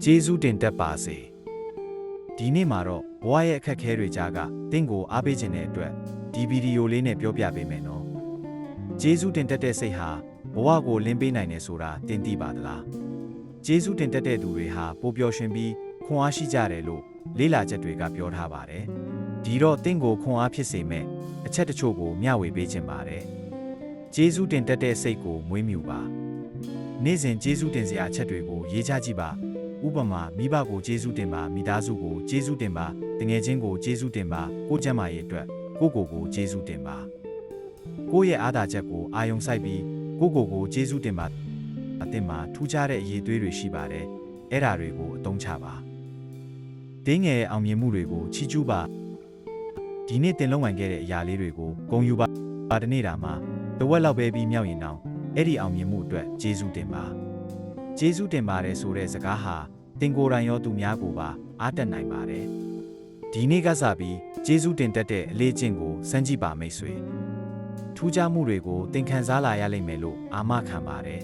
ကျေးဇူးတင်တတ်ပါစေဒီနေ့မှာတော့ဘဝရဲ့အခက်အခဲတွေကြားကတင့်ကိုအားပေးခြင်းတဲ့အတွက်ဒီဗီဒီယိုလေးနဲ့ပြောပြပေးမယ်နော်ကျေးဇူးတင်တတ်တဲ့စိတ်ဟာဘဝကိုလင်းပေးနိုင်တယ်ဆိုတာတင်သိပါသလားကျေးဇူးတင်တတ်တဲ့သူတွေဟာပိုပျော်ရွှင်ပြီးခွန်အားရှိကြတယ်လို့လေ့လာချက်တွေကပြောထားပါတယ်ဒီတော့တင့်ကိုခွန်အားဖြစ်စေမဲ့အချက်တချို့ကိုမျှဝေပေးခြင်းပါတယ်ကျေးဇူးတင်တတ်တဲ့စိတ်ကိုမွေးမြူပါနေ့စဉ်ကျေးဇူးတင်စရာအချက်တွေကိုရေးချကြည့်ပါဥပမာမိဘကိုကျေးဇူးတင်ပါမိသားစုကိုကျေးဇူးတင်ပါတငယ်ချင်းကိုကျေးဇူးတင်ပါကိုယ့်ကျန်းမာရေးအတွက်ကိုကျေးဇူးတင်ပါကိုယ့်ရဲ့အားသာချက်ကိုအာရုံစိုက်ပြီးကိုကျေးဇူးတင်ပါအသင်မှာထူးခြားတဲ့အရေးသွေးတွေရှိပါတယ်အဲ့ဒါတွေကိုအသုံးချပါတင်းငယ်အောင်မြင်မှုတွေကိုချီးကျူးပါဒီနေ့တင်လုံးဝခဲ့တဲ့အရာလေးတွေကိုဂုဏ်ယူပါဒီနေ့တာမှာတဝက်လောက်ပဲပြီးမြောက်ရင်တောင်အဲ့ဒီအောင်မြင်မှုအတွက်ကျေးဇူးတင်ပါကျေးဇူးတင်ပါတယ်ဆိုတဲ့စကားဟာတင်ကိုယ်တိုင်ရောသူများကိုပါအားတက်နိုင်ပါတယ်ဒီနေ့ကစပြီးကျေးဇူးတင်တတ်တဲ့အလေးကျင့်ကိုစမ်းကြည့်ပါမိတ်ဆွေထူးခြားမှုတွေကိုသင်ခန်းစားလာရလိမ့်မယ်လို့အာမခံပါတယ်